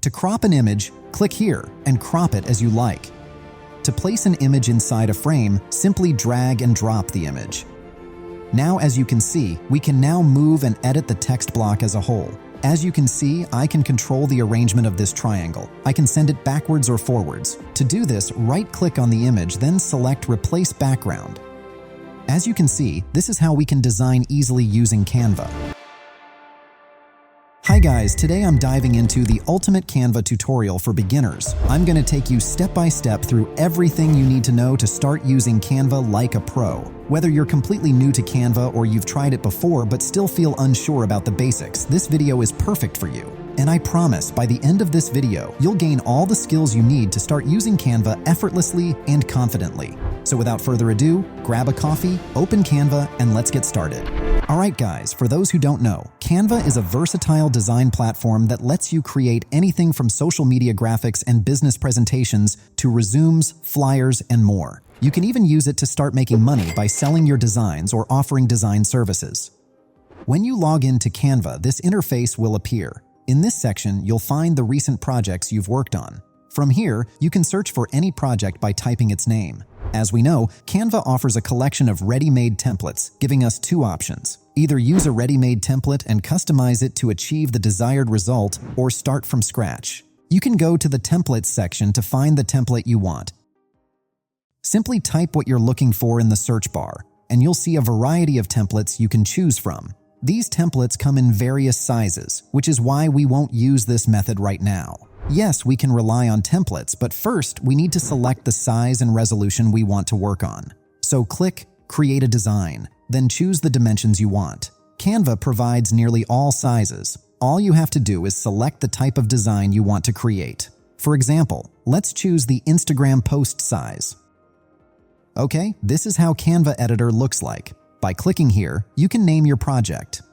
To crop an image, click here and crop it as you like. To place an image inside a frame, simply drag and drop the image. Now, as you can see, we can now move and edit the text block as a whole. As you can see, I can control the arrangement of this triangle. I can send it backwards or forwards. To do this, right-click on the image, then select Replace Background. As you can see, this is how we can design easily using Canva. Hi guys, today I'm diving into the ultimate Canva tutorial for beginners. I'm going to take you step by step through everything you need to know to start using Canva like a pro. Whether you're completely new to Canva or you've tried it before but still feel unsure about the basics, this video is perfect for you. And I promise, by the end of this video, you'll gain all the skills you need to start using Canva effortlessly and confidently. So without further ado, grab a coffee, open Canva, and let's get started. Alright guys, for those who don't know, Canva is a versatile design platform that lets you create anything from social media graphics and business presentations to resumes, flyers, and more. You can even use it to start making money by selling your designs or offering design services. When you log into Canva, this interface will appear. In this section, you'll find the recent projects you've worked on. From here, you can search for any project by typing its name. As we know, Canva offers a collection of ready-made templates, giving us two options. Either use a ready-made template and customize it to achieve the desired result, or start from scratch. You can go to the Templates section to find the template you want. Simply type what you're looking for in the search bar, and you'll see a variety of templates you can choose from. These templates come in various sizes, which is why we won't use this method right now. Yes, we can rely on templates, but first we need to select the size and resolution we want to work on. So click Create a Design, then choose the dimensions you want. Canva provides nearly all sizes. All you have to do is select the type of design you want to create. For example, let's choose the Instagram post size. Okay, this is how Canva Editor looks like. By clicking here, you can name your project.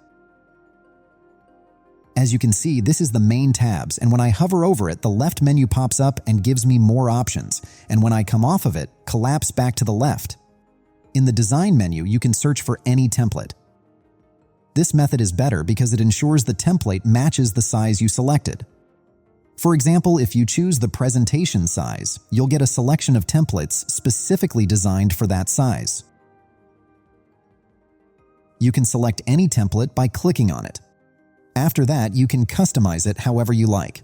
As you can see, this is the main tabs, and when I hover over it, the left menu pops up and gives me more options, and when I come off of it, collapse back to the left. In the design menu, you can search for any template. This method is better because it ensures the template matches the size you selected. For example, if you choose the presentation size, you'll get a selection of templates specifically designed for that size. You can select any template by clicking on it. After that, you can customize it however you like.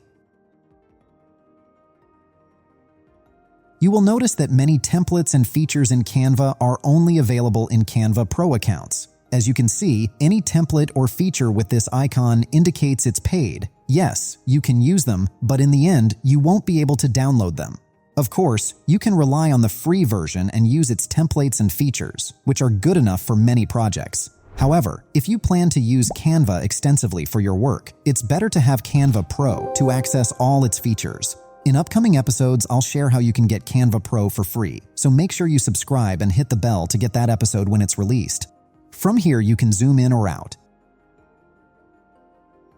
You will notice that many templates and features in Canva are only available in Canva Pro accounts. As you can see, any template or feature with this icon indicates it's paid. Yes, you can use them, but in the end, you won't be able to download them. Of course, you can rely on the free version and use its templates and features, which are good enough for many projects. However, if you plan to use Canva extensively for your work, it's better to have Canva Pro to access all its features. In upcoming episodes, I'll share how you can get Canva Pro for free, so make sure you subscribe and hit the bell to get that episode when it's released. From here, you can zoom in or out.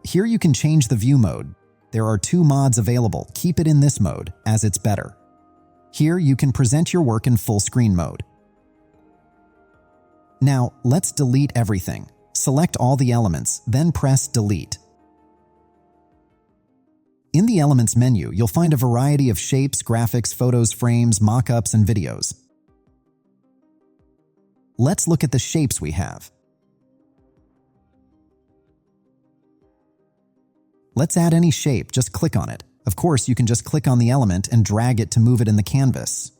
Here you can change the view mode. There are two mods available. Keep it in this mode, as it's better. Here you can present your work in full screen mode. Now, let's delete everything. Select all the elements, then press Delete. In the Elements menu, you'll find a variety of shapes, graphics, photos, frames, mockups, and videos. Let's look at the shapes we have. Let's add any shape, just click on it. Of course, you can just click on the element and drag it to move it in the canvas.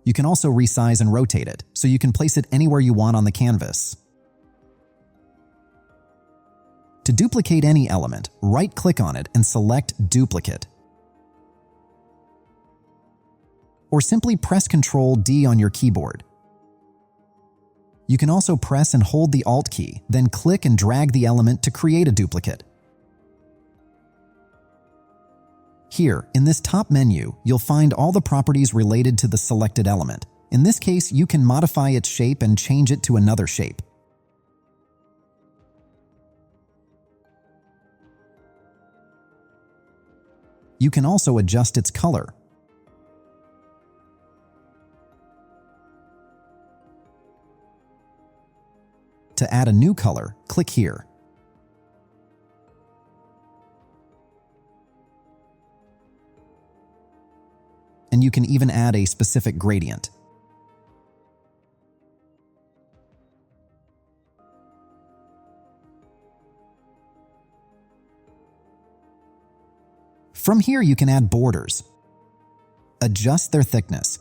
You can also resize and rotate it, so you can place it anywhere you want on the canvas. To duplicate any element, right-click on it and select Duplicate. Or simply press Ctrl-D on your keyboard. You can also press and hold the Alt key, then click and drag the element to create a duplicate. Here, in this top menu, you'll find all the properties related to the selected element. In this case, you can modify its shape and change it to another shape. You can also adjust its color. To add a new color, click here. and you can even add a specific gradient. From here, you can add borders, adjust their thickness,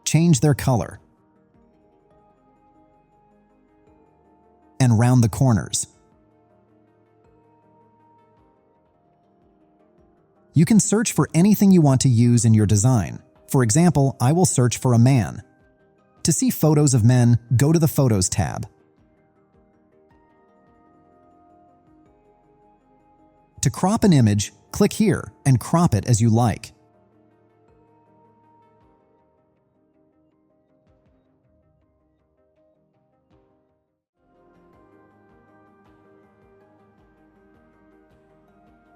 change their color, and round the corners. You can search for anything you want to use in your design. For example, I will search for a man. To see photos of men, go to the Photos tab. To crop an image, click here and crop it as you like.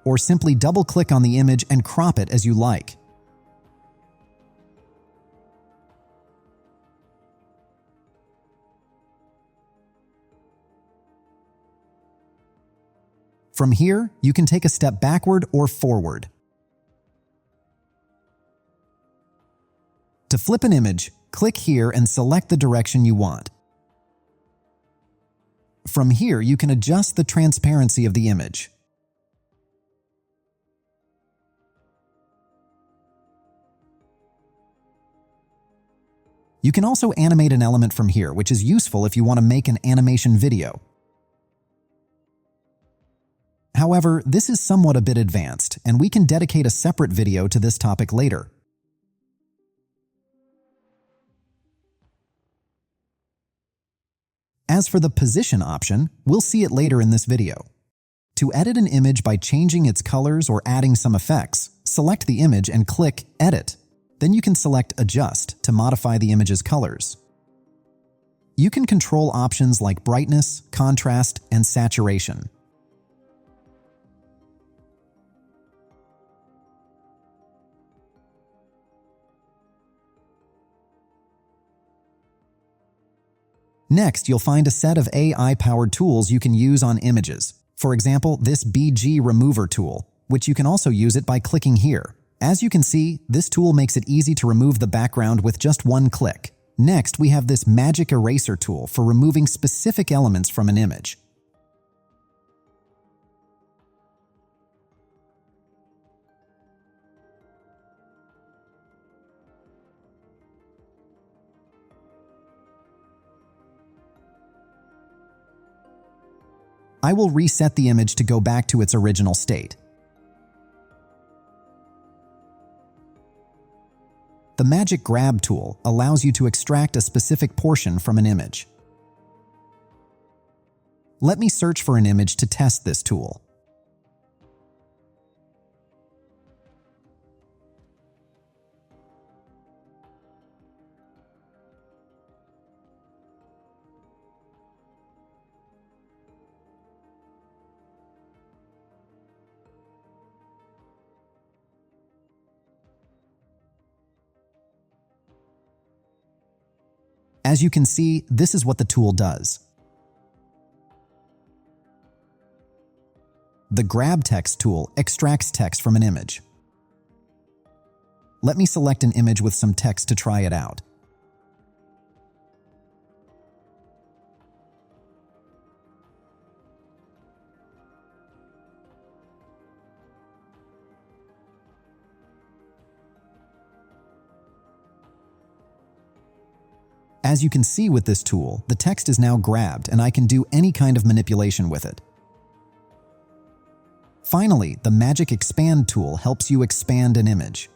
Or simply double-click on the image and crop it as you like. From here, you can take a step backward or forward. To flip an image, click here and select the direction you want. From here, you can adjust the transparency of the image. You can also animate an element from here, which is useful if you want to make an animation video. However, this is somewhat a bit advanced, and we can dedicate a separate video to this topic later. As for the position option, we'll see it later in this video. To edit an image by changing its colors or adding some effects, select the image and click Edit. Then you can select Adjust to modify the image's colors. You can control options like brightness, contrast, and saturation. Next, you'll find a set of AI-powered tools you can use on images. For example, this BG Remover tool, which you can also use it by clicking here. As you can see, this tool makes it easy to remove the background with just one click. Next, we have this Magic Eraser tool for removing specific elements from an image. I will reset the image to go back to its original state. The Magic Grab tool allows you to extract a specific portion from an image. Let me search for an image to test this tool. As you can see, this is what the tool does. The Grab Text tool extracts text from an image. Let me select an image with some text to try it out. As you can see with this tool, the text is now grabbed and I can do any kind of manipulation with it. Finally, the Magic Expand tool helps you expand an image.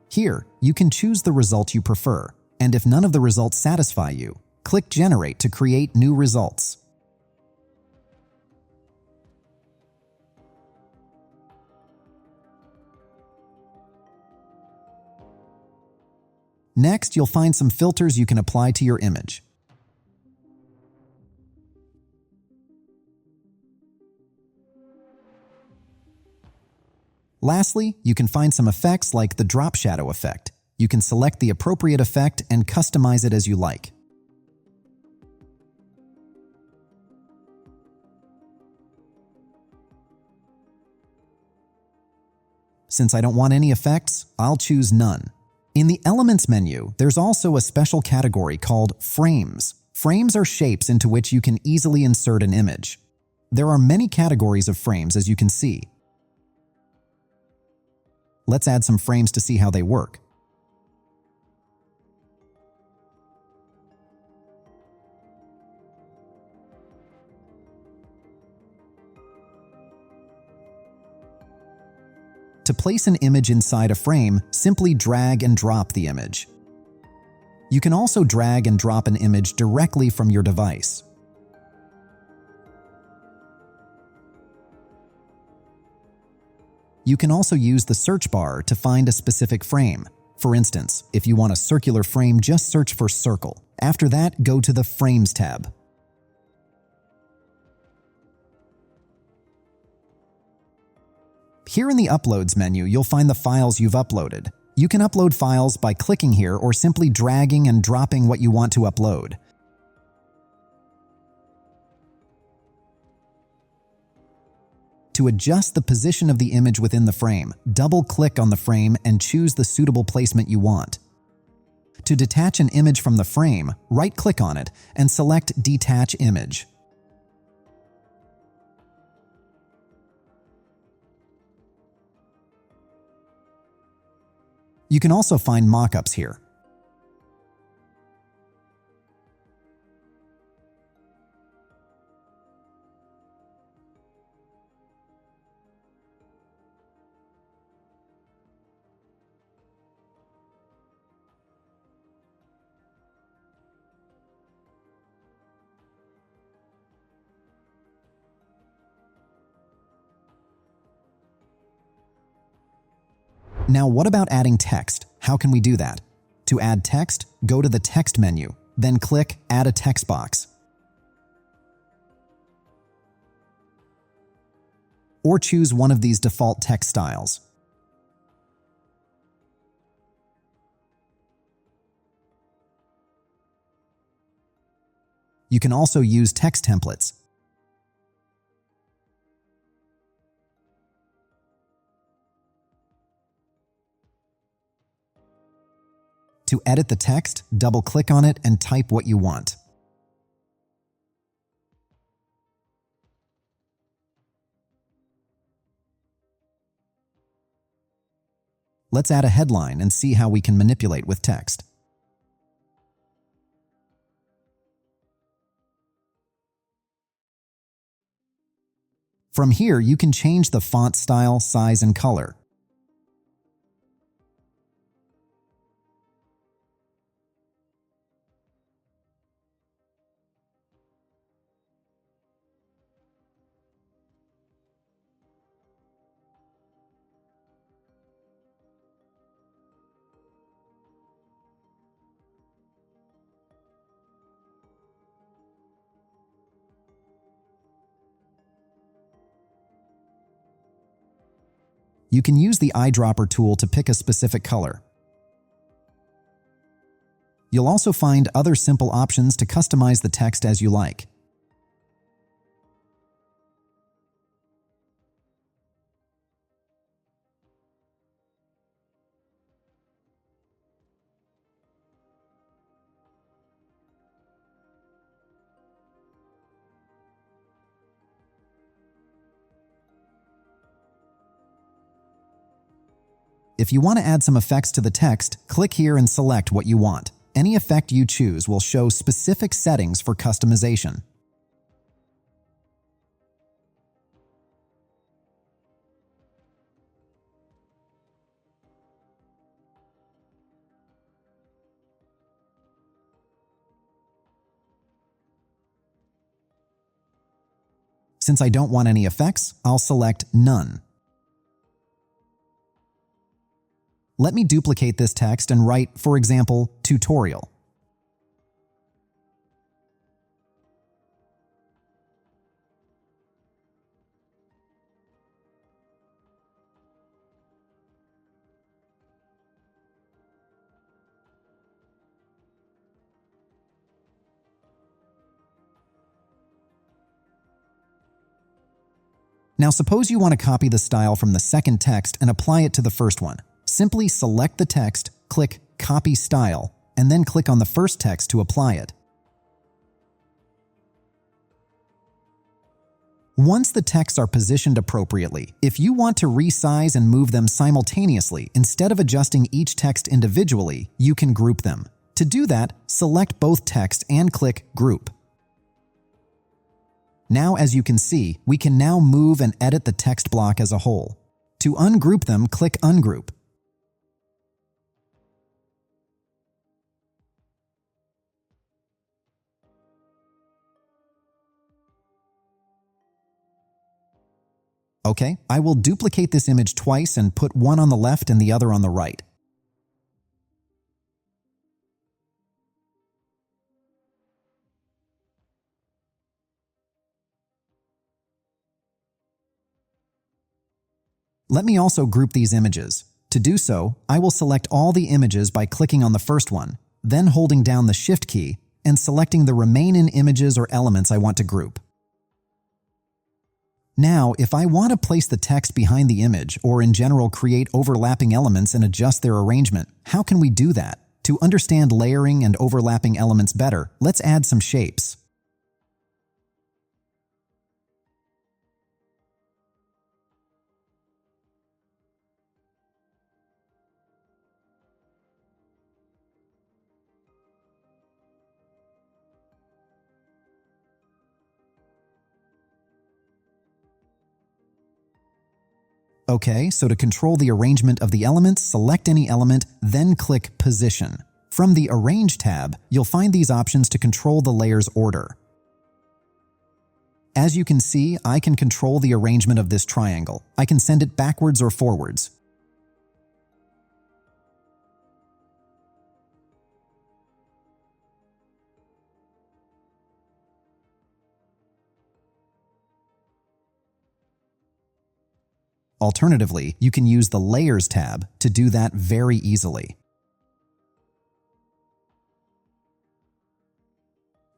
Here, you can choose the result you prefer, and if none of the results satisfy you, click Generate to create new results. Next, you'll find some filters you can apply to your image. Lastly, you can find some effects like the drop shadow effect. You can select the appropriate effect and customize it as you like. Since I don't want any effects, I'll choose none. In the Elements menu, there's also a special category called Frames. Frames are shapes into which you can easily insert an image. There are many categories of frames, as you can see. Let's add some frames to see how they work. To place an image inside a frame, simply drag and drop the image. You can also drag and drop an image directly from your device. You can also use the search bar to find a specific frame. For instance, if you want a circular frame, just search for circle. After that, go to the Frames tab. Here in the Uploads menu, you'll find the files you've uploaded. You can upload files by clicking here or simply dragging and dropping what you want to upload. To adjust the position of the image within the frame, double-click on the frame and choose the suitable placement you want. To detach an image from the frame, right-click on it and select Detach Image. You can also find mockups here. Now, what about adding text? How can we do that? To add text, go to the Text menu, then click Add a Text Box. Or choose one of these default text styles. You can also use text templates. To edit the text, double-click on it and type what you want. Let's add a headline and see how we can manipulate with text. From here, you can change the font style, size, and color. You can use the eyedropper tool to pick a specific color. You'll also find other simple options to customize the text as you like. If you want to add some effects to the text, click here and select what you want. Any effect you choose will show specific settings for customization. Since I don't want any effects, I'll select None. Let me duplicate this text and write, for example, tutorial. Now suppose you want to copy the style from the second text and apply it to the first one. Simply select the text, click Copy Style, and then click on the first text to apply it. Once the texts are positioned appropriately, if you want to resize and move them simultaneously instead of adjusting each text individually, you can group them. To do that, select both text and click Group. Now, as you can see, we can now move and edit the text block as a whole. To ungroup them, click Ungroup. Okay, I will duplicate this image twice and put one on the left and the other on the right. Let me also group these images. To do so, I will select all the images by clicking on the first one, then holding down the Shift key and selecting the remaining images or elements I want to group. Now, if I want to place the text behind the image or in general create overlapping elements and adjust their arrangement, how can we do that? To understand layering and overlapping elements better, let's add some shapes. Okay, so to control the arrangement of the elements, select any element, then click Position. From the Arrange tab, you'll find these options to control the layer's order. As you can see, I can control the arrangement of this triangle. I can send it backwards or forwards. Alternatively, you can use the Layers tab to do that very easily.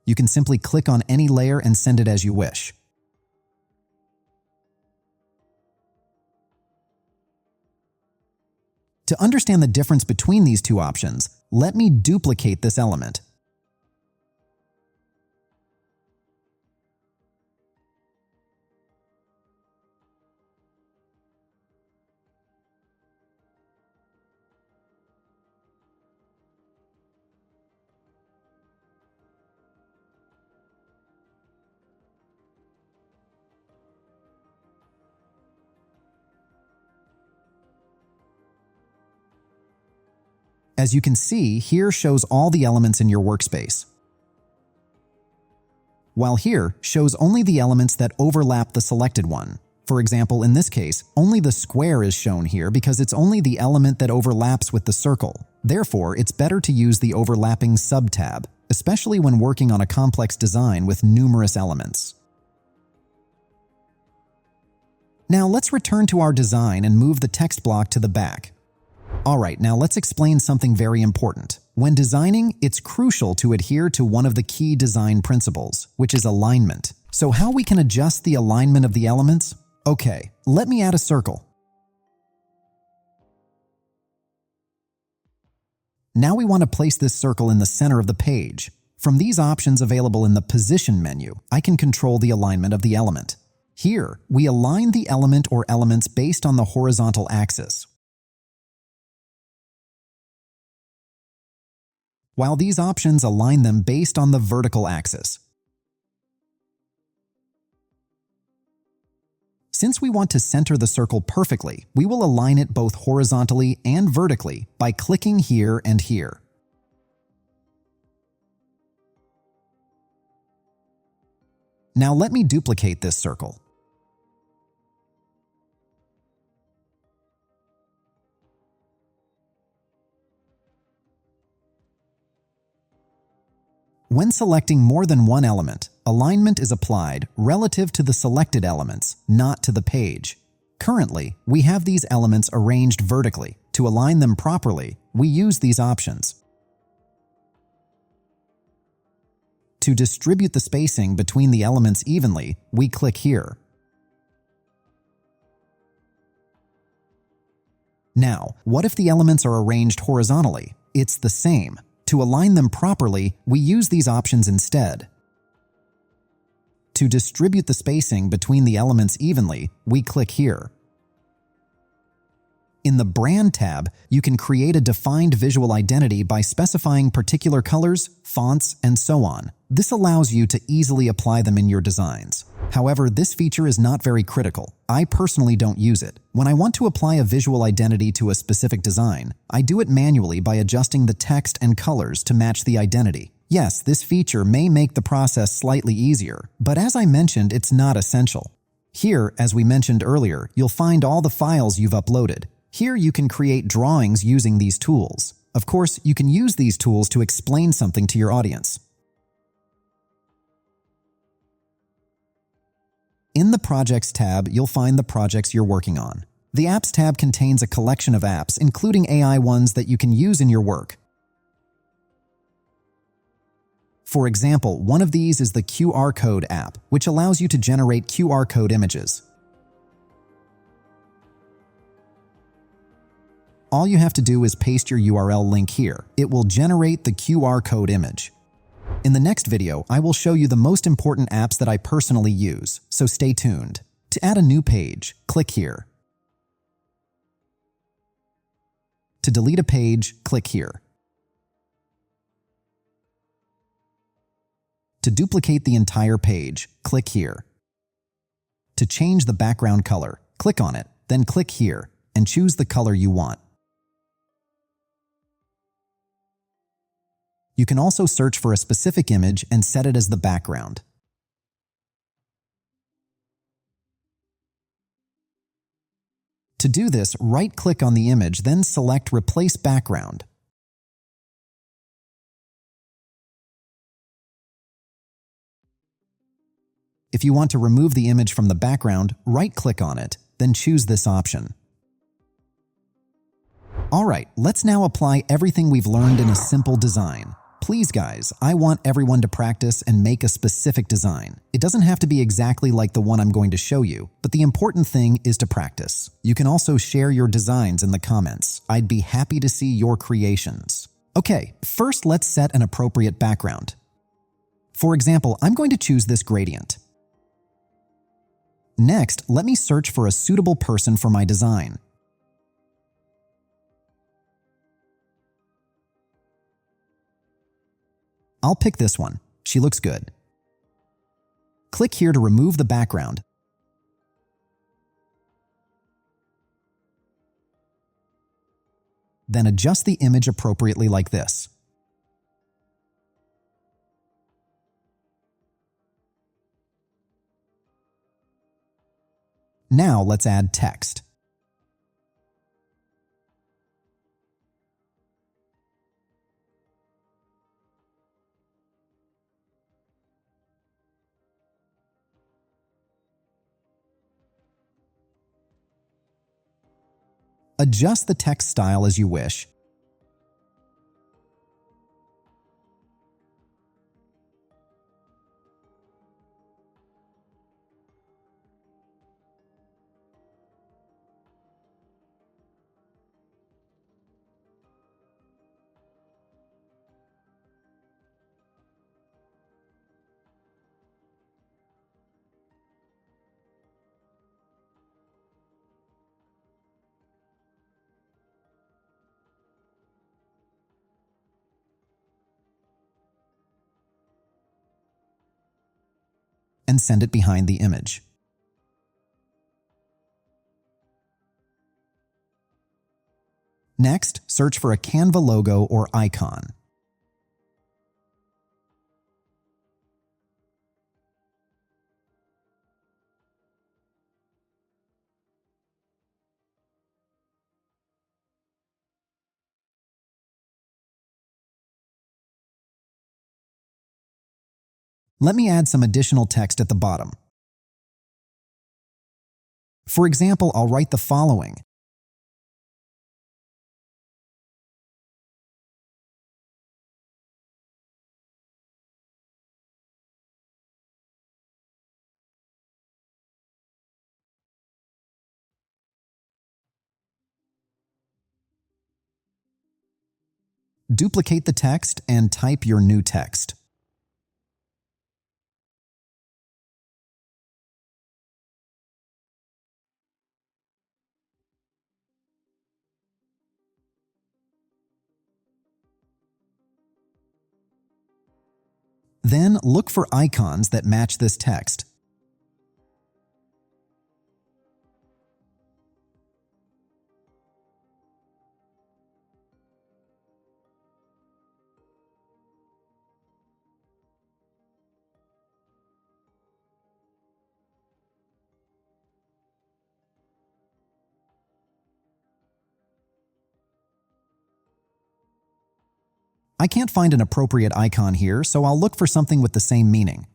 You can simply click on any layer and send it as you wish. To understand the difference between these two options, let me duplicate this element. As you can see, here shows all the elements in your workspace, while here shows only the elements that overlap the selected one. For example, in this case, only the square is shown here because it's only the element that overlaps with the circle. Therefore, it's better to use the Overlapping sub-tab, especially when working on a complex design with numerous elements. Now let's return to our design and move the text block to the back. Alright, now let's explain something very important. When designing, it's crucial to adhere to one of the key design principles, which is alignment. So how we can adjust the alignment of the elements? Okay, let me add a circle. Now we want to place this circle in the center of the page. From these options available in the Position menu, I can control the alignment of the element. Here, we align the element or elements based on the horizontal axis, while these options align them based on the vertical axis. Since we want to center the circle perfectly, we will align it both horizontally and vertically by clicking here and here. Now let me duplicate this circle. When selecting more than one element, alignment is applied relative to the selected elements, not to the page. Currently, we have these elements arranged vertically. To align them properly, we use these options. To distribute the spacing between the elements evenly, we click here. Now, what if the elements are arranged horizontally? It's the same. To align them properly, we use these options instead. To distribute the spacing between the elements evenly, we click here. In the Brand tab, you can create a defined visual identity by specifying particular colors, fonts, and so on. This allows you to easily apply them in your designs. However, this feature is not very critical. I personally don't use it. When I want to apply a visual identity to a specific design, I do it manually by adjusting the text and colors to match the identity. Yes, this feature may make the process slightly easier, but as I mentioned, it's not essential. Here, as we mentioned earlier, you'll find all the files you've uploaded. Here you can create drawings using these tools. Of course, you can use these tools to explain something to your audience. In the Projects tab, you'll find the projects you're working on. The Apps tab contains a collection of apps, including AI ones that you can use in your work. For example, one of these is the QR code app, which allows you to generate QR code images. All you have to do is paste your URL link here. It will generate the QR code image. In the next video, I will show you the most important apps that I personally use, so stay tuned. To add a new page, click here. To delete a page, click here. To duplicate the entire page, click here. To change the background color, click on it, then click here, and choose the color you want. You can also search for a specific image and set it as the background. To do this, right-click on the image, then select Replace Background. If you want to remove the image from the background, right-click on it, then choose this option. Alright, let's now apply everything we've learned in a simple design. Please guys, I want everyone to practice and make a specific design. It doesn't have to be exactly like the one I'm going to show you, but the important thing is to practice. You can also share your designs in the comments. I'd be happy to see your creations. Okay, first let's set an appropriate background. For example, I'm going to choose this gradient. Next, let me search for a suitable person for my design. I'll pick this one. She looks good. Click here to remove the background. Then adjust the image appropriately like this. Now let's add text. Adjust the text style as you wish. And send it behind the image. Next, search for a Canva logo or icon. Let me add some additional text at the bottom. For example, I'll write the following. Duplicate the text and type your new text. Then look for icons that match this text. I can't find an appropriate icon here, so I'll look for something with the same meaning.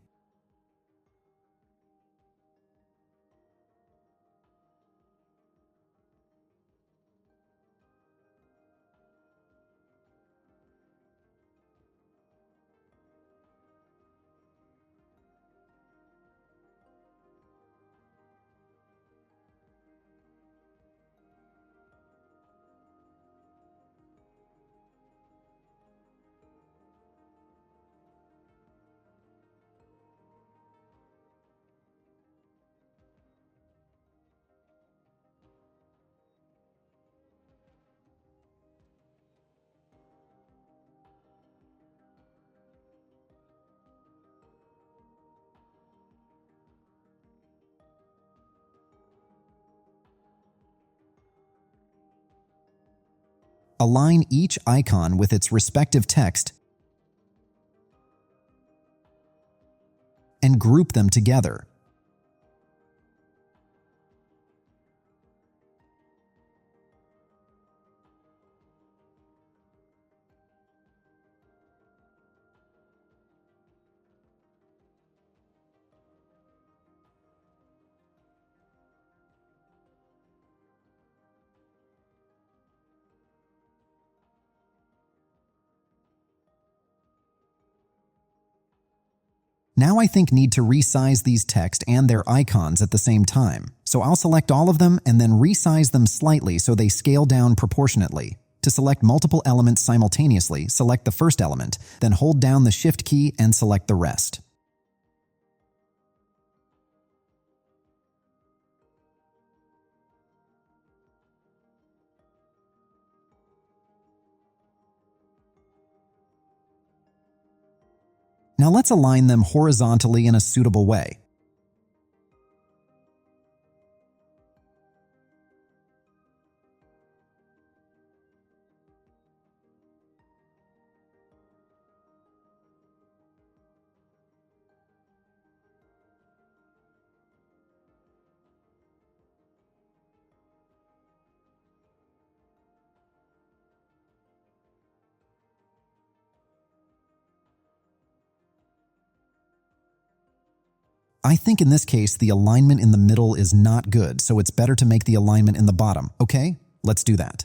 Align each icon with its respective text and group them together. Now I need to resize these text and their icons at the same time. So I'll select all of them and then resize them slightly so they scale down proportionately. To select multiple elements simultaneously, select the first element, then hold down the Shift key and select the rest. Now let's align them horizontally in a suitable way. I think in this case, the alignment in the middle is not good, so it's better to make the alignment in the bottom, okay? Let's do that.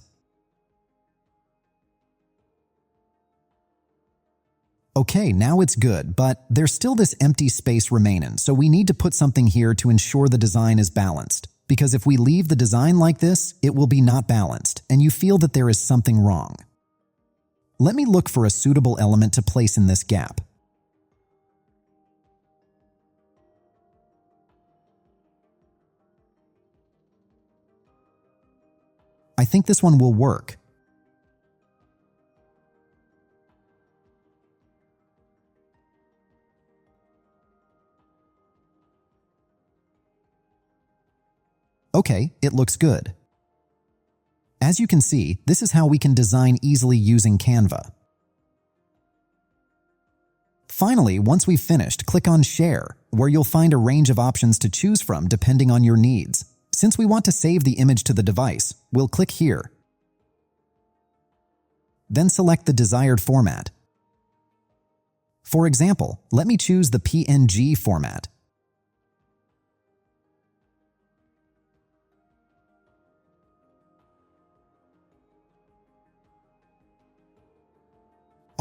Okay, now it's good, but there's still this empty space remaining, so we need to put something here to ensure the design is balanced. Because if we leave the design like this, it will be not balanced, and you feel that there is something wrong. Let me look for a suitable element to place in this gap. I think this one will work. Okay, it looks good. As you can see, this is how we can design easily using Canva. Finally, once we've finished, click on Share, where you'll find a range of options to choose from depending on your needs. Since we want to save the image to the device, we'll click here. Then select the desired format. For example, let me choose the PNG format.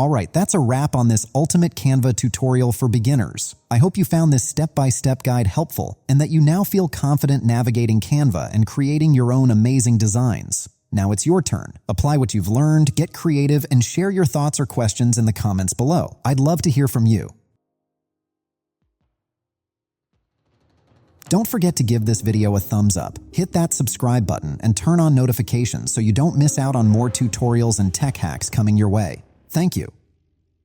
Alright, that's a wrap on this ultimate Canva tutorial for beginners. I hope you found this step-by-step guide helpful and that you now feel confident navigating Canva and creating your own amazing designs. Now it's your turn. Apply what you've learned, get creative, and share your thoughts or questions in the comments below. I'd love to hear from you. Don't forget to give this video a thumbs up, hit that subscribe button, and turn on notifications so you don't miss out on more tutorials and tech hacks coming your way. Thank you.